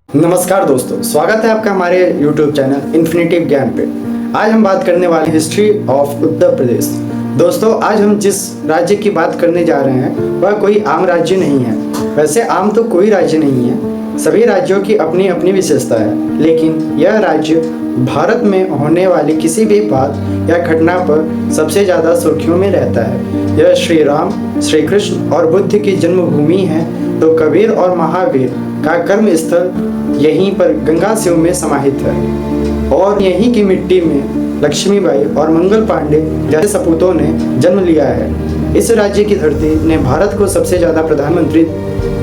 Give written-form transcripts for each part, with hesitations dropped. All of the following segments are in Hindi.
नमस्कार दोस्तों, स्वागत है आपका हमारे YouTube चैनल इन्फिनिटिव ज्ञान पे। आज हम बात करने वाले हिस्ट्री ऑफ उत्तर प्रदेश। दोस्तों, आज हम जिस राज्य की बात करने जा रहे हैं वह कोई आम राज्य नहीं है। वैसे आम तो कोई राज्य नहीं है, सभी राज्यों की अपनी अपनी विशेषता है, लेकिन यह राज्य भारत में होने वाली किसी भी बात या घटना पर सबसे ज़्यादा सुर्खियों में रहता है। यह श्री राम, श्री कृष्ण और बुद्ध की जन्मभूमि है, तो कबीर और महावीर का कर्म स्थल यहीं पर गंगा शिव में समाहित है और यहीं की मिट्टी में लक्ष्मीबाई और मंगल पांडे जैसे सपूतों ने जन्म लिया है। इस राज्य की धरती ने भारत को सबसे ज़्यादा प्रधानमंत्री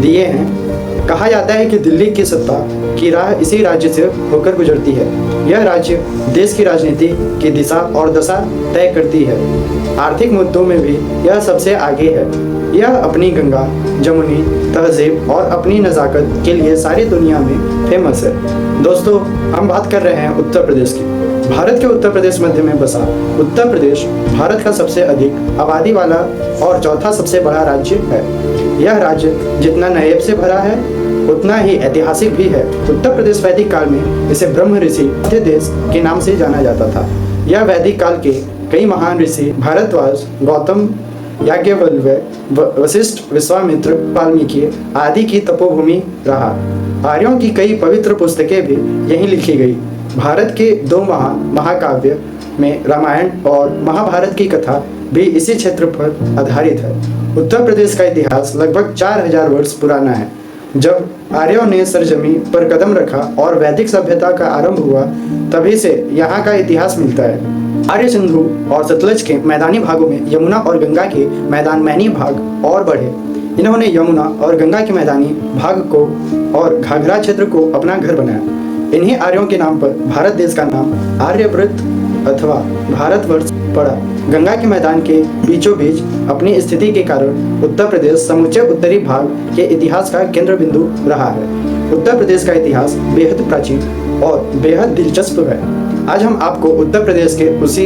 दिए हैं। कहा जाता है कि दिल्ली की सत्ता की राह इसी राज्य से होकर गुजरती है। यह राज्य देश की राजनीति की दिशा और दशा तय करती है। आर्थिक मुद्दों में भी यह सबसे आगे है। यह अपनी गंगा, जमुनी तहजीब और अपनी नज़ाकत के लिए सारी दुनिया में फेमस है। दोस्तों, हम बात कर रहे हैं उत्तर प्रदेश की। भारत के उत्तर प्रदेश मध्य में बसा उत्तर प्रदेश भारत का सबसे अधिक आबादी वाला और चौथा सबसे बड़ा राज्य है। यह राज्य जितना नायाब से भरा है उतना ही ऐतिहासिक भी है। उत्तर प्रदेश वैदिक काल में इसे ब्रह्म ऋषि मध्य देश के नाम से जाना जाता था। यह वैदिक काल के कई महान ऋषि भारद्वाज, गौतम, याज्ञवल्क्य, वशिष्ठ, विश्वामित्र, वाल्मीकि आदि की तपोभूमि रहा। आर्यों की कई पवित्र पुस्तकें भी यहीं लिखी गई। भारत के दो महाकाव्य में रामायण और महाभारत की कथा भी इसी क्षेत्र पर आधारित है। उत्तर प्रदेश का इतिहास लगभग 4000 वर्ष पुराना है। जब आर्यों ने सरजमी पर कदम रखा और वैदिक सभ्यता का आरंभ हुआ, तभी से यहाँ का इतिहास मिलता है। आर्य सिंधु और सतलज के मैदानी भागों में यमुना और गंगा के मैदानी भाग और बढ़े। इन्होंने यमुना और गंगा के मैदानी भाग को और घाघरा क्षेत्र को अपना घर बनाया। इन्हीं आर्यों के नाम पर भारत देश का नाम आर्यव्रत अथवा भारतवर्ष पड़ा। गंगा के मैदान के बीचों बीच अपनी स्थिति के कारण उत्तर प्रदेश समूचे उत्तरी भाग के इतिहास का केंद्र बिंदु रहा है। उत्तर प्रदेश का इतिहास बेहद प्राचीन और बेहद दिलचस्प है। आज हम आपको उत्तर प्रदेश के उसी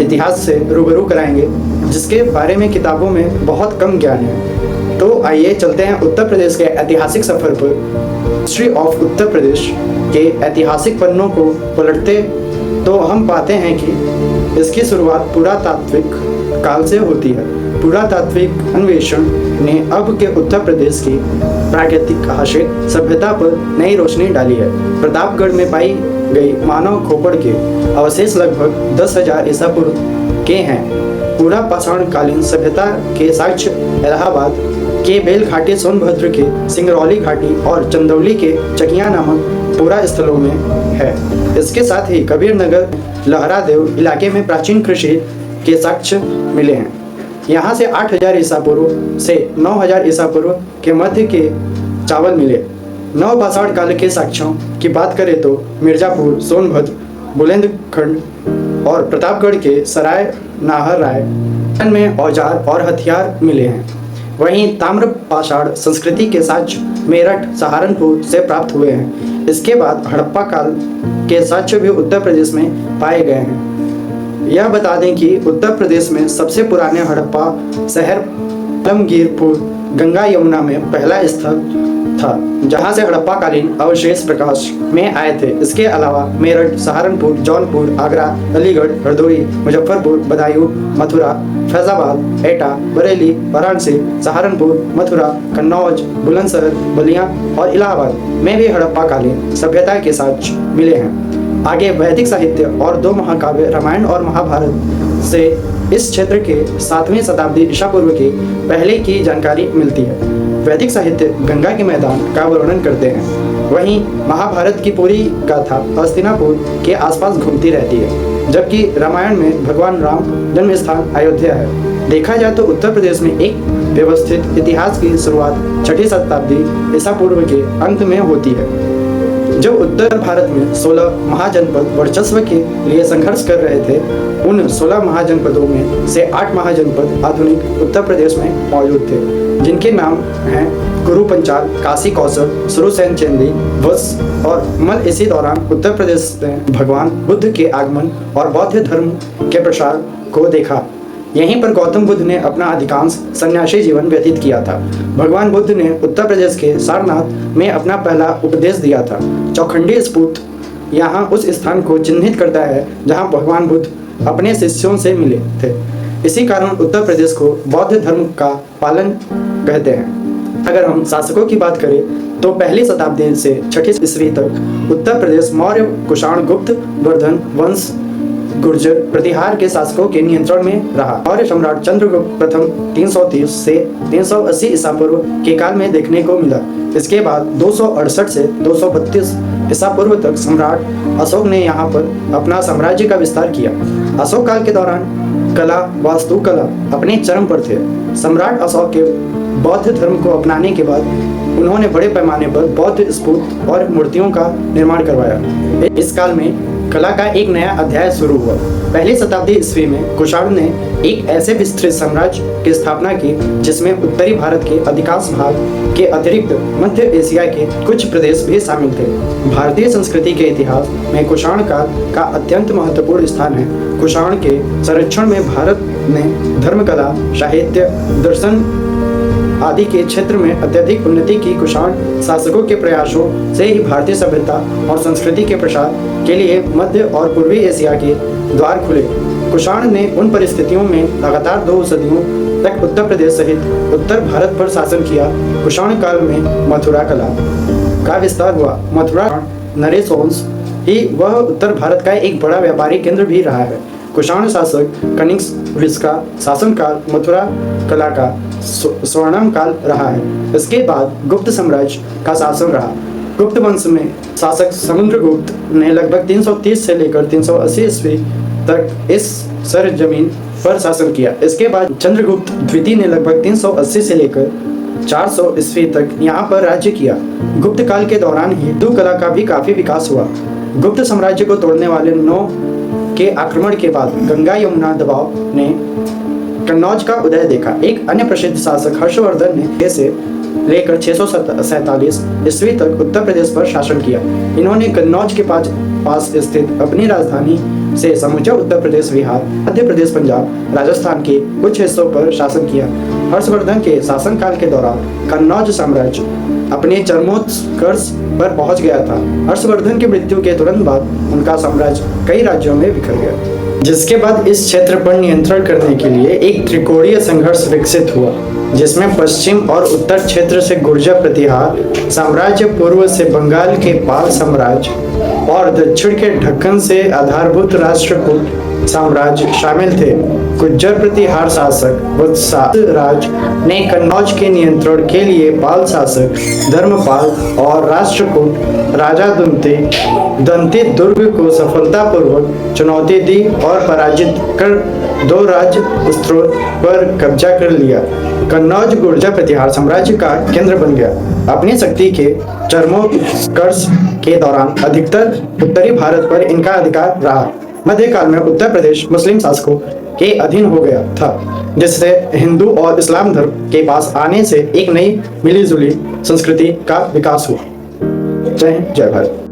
इतिहास से रूबरू कराएंगे जिसके बारे में किताबों में बहुत कम ज्ञान है। तो आइए चलते हैं उत्तर प्रदेश के ऐतिहासिक सफर पर। हिस्ट्री ऑफ उत्तर प्रदेश के ऐतिहासिक पन्नों को पलटते तो हम पाते हैं कि इसकी शुरुआत पुरातात्विक काल से होती है। पुरातात्विक अन्वेषण ने अब के उत्तर प्रदेश की प्रागैतिहासिक सभ्यता पर नई रोशनी डाली है। प्रतापगढ़ में पाई गई मानव खोपड़ के अवशेष लगभग 10,000 ईसा पूर्व के हैं। पूरा पाषाणकालीन सभ्यता के साक्ष्य इलाहाबाद के बेल घाटी, सोनभद्र के सिंगरौली घाटी और चंदौली के चकिया नामक पूरा स्थलों में है। इसके साथ ही कबीर नगर, लहरादेव इलाके में प्राचीन कृषि के साक्ष्य मिले हैं। यहाँ से 8000 ईसा पूर्व से 9000 ईसा पूर्व के मध्य के चावल मिले। नवपाषाण काल के साक्ष्यों की बात करें तो मिर्जापुर, सोनभद्र, बुलंदखंड और प्रतापगढ़ के सराय नाहर राय में औजार और हथियार मिले हैं। वहीं ताम्रपाषाण संस्कृति के साक्ष्य मेरठ, सहारनपुर से प्राप्त हुए हैं। इसके बाद हड़प्पा काल के साक्ष्य भी उत्तर प्रदेश में पाए गए हैं। यह बता दें कि उत्तर प्रदेश में सबसे पुराने हड़प्पा शहर आलमगीरपुर गंगा यमुना में पहला स्थल था, जहां से हड़प्पा कालीन अवशेष प्रकाश में आए थे। इसके अलावा मेरठ, सहारनपुर, जौनपुर, आगरा, अलीगढ़, हरदोई, मुजफ्फरपुर, बदायूं, मथुरा, फैजाबाद, एटा, बरेली, वाराणसी, सहारनपुर, मथुरा, कन्नौज, बुलंदशहर, बलिया और इलाहाबाद में भी हड़प्पा कालीन सभ्यता के साक्ष्य मिले हैं। आगे वैदिक साहित्य और दो महाकाव्य रामायण और महाभारत से इस क्षेत्र के 7वीं शताब्दी ईसा पूर्व के पहले की जानकारी मिलती है। वैदिक साहित्य गंगा के मैदान का वर्णन करते हैं, वहीं महाभारत की पूरी गाथा हस्तिनापुर के आसपास घूमती रहती है, जबकि रामायण में भगवान राम जन्म स्थान अयोध्या है। देखा जाए तो उत्तर प्रदेश में एक व्यवस्थित इतिहास की शुरुआत 6वीं शताब्दी ईसा पूर्व के अंत में होती है। जब उत्तर भारत में 16 महाजनपद वर्चस्व के लिए संघर्ष कर रहे थे, उन 16 महाजनपदों में से 8 महाजनपद आधुनिक उत्तर प्रदेश में मौजूद थे, जिनके नाम हैं कुरु पंचाल, काशी कौशल, सुरसेन चेंदी, वत्स और मल। इसी दौरान उत्तर प्रदेश में भगवान बुद्ध के आगमन और बौद्ध धर्म के प्रसार को देखा। यहीं पर गौतम बुद्ध ने अपना अधिकांश सन्यासी जीवन व्यतीत किया था। भगवान बुद्ध ने उत्तर प्रदेश के सारनाथ में अपना पहला उपदेश दिया था। चौखंडी स्फूर्त यहाँ उस स्थान को चिन्हित करता है जहाँ भगवान बुद्ध अपने शिष्यों से मिले थे। इसी कारण उत्तर प्रदेश को बौद्ध धर्म का पालन कहते हैं। अगर हम शासकों की बात करें तो पहली शताब्दी से छठी ईस्वी तक उत्तर प्रदेश मौर्य, कुषाण, गुप्त, वर्धन वंश, गुर्जर प्रतिहार के शासकों के नियंत्रण में रहा। मौर्य सम्राट चंद्रगुप्त प्रथम 330 से 380 ईसा पूर्व के काल में देखने को मिला। इसके बाद 268 से 232 ईसा पूर्व तक सम्राट अशोक ने यहाँ पर अपना साम्राज्य का विस्तार किया। अशोक काल के दौरान कला, वास्तुकला अपने चरम पर थे। सम्राट अशोक के बौद्ध धर्म को अपनाने के बाद उन्होंने बड़े पैमाने पर बौद्ध स्तूप और मूर्तियों का निर्माण करवाया। इस काल में कला का एक नया अध्याय शुरू हुआ। पहली शताब्दी ईस्वी में कुषाण ने एक ऐसे विस्तृत साम्राज्य की स्थापना की जिसमें उत्तरी भारत के अधिकांश भाग के अतिरिक्त मध्य एशिया के कुछ प्रदेश भी शामिल थे। भारतीय संस्कृति के इतिहास में कुषाण काल का अत्यंत महत्वपूर्ण स्थान है। कुषाण के संरक्षण में भारत ने धर्मकला, साहित्य, दर्शन आदि के क्षेत्र में अत्यधिक उन्नति की। कुषाण शासकों के प्रयासों से ही भारतीय सभ्यता और संस्कृति के प्रसार के लिए मध्य और पूर्वी एशिया के द्वार खुले। कुषाण ने उन परिस्थितियों में लगातार 2 सदियों तक उत्तर प्रदेश सहित उत्तर भारत पर शासन किया। कुषाण काल में मथुरा कला का विस्तार हुआ। मथुरा नरेश वंश ही वह उत्तर भारत का एक बड़ा व्यापारिक केंद्र भी रहा है। कुषाण शासक कनिष्क का शासनकाल मथुरा कला का स्वर्णिम काल रहा है। इसके बाद गुप्त साम्राज्य का शासन रहा। गुप्त वंश में शासक समुद्रगुप्त ने लगभग 330 से लेकर 380 ईस्वी तक इस सरजमीन पर शासन किया। इसके बाद चंद्रगुप्त द्वितीय ने लगभग 380 से लेकर 400 ईस्वी तक यहाँ पर राज्य किया। गुप्त काल के दौरान ही हिंदू कला का भी काफी विकास हुआ। गुप्त साम्राज्य को तोड़ने वाले 9 के आक्रमण के बाद गंगा यमुना दबाव ने कन्नौज का उदय देखा। एक अन्य प्रसिद्ध शासक हर्षवर्धन ने से लेकर 647 ईस्वी तक उत्तर प्रदेश पर शासन किया। इन्होंने कन्नौज के पास स्थित अपनी राजधानी से समूचा उत्तर प्रदेश, बिहार, मध्य प्रदेश, पंजाब, राजस्थान के कुछ हिस्सों पर शासन किया। हर्षवर्धन के शासनकाल के दौरान कन्नौज साम्राज्य अपने चरमोत्कर्ष पर पहुंच गया था। हर्षवर्धन की मृत्यु के तुरंत बाद उनका साम्राज्य कई राज्यों में बिखर गया, जिसके बाद इस क्षेत्र पर नियंत्रण करने के लिए एक त्रिकोणीय संघर्ष विकसित हुआ, जिसमें पश्चिम और उत्तर क्षेत्र से गुर्जर प्रतिहार साम्राज्य, पूर्व से बंगाल के पाल साम्राज्य और दक्षिण के ढक्कन से आधारभूत राष्ट्रकूट साम्राज्य शामिल थे। गुर्जर प्रतिहार शासक वत्सराज ने कन्नौज के नियंत्रण के लिए पाल शासक धर्मपाल और राष्ट्रकूट राजा दंती दुर्ग को सफलतापूर्वक चुनौती दी और पराजित कर 2 राज्य स्त्रोत पर कब्जा कर लिया। कन्नौज गुर्जर प्रतिहार साम्राज्य का केंद्र बन गया। अपनी शक्ति के चरमोत्कर्ष के दौरान अधिकतर उत्तरी भारत पर इनका अधिकार रहा। मध्यकाल में उत्तर प्रदेश मुस्लिम शासकों के अधीन हो गया था, जिससे हिंदू और इस्लाम धर्म के पास आने से एक नई मिलीजुली संस्कृति का विकास हुआ। जय हिंद, जय भारत।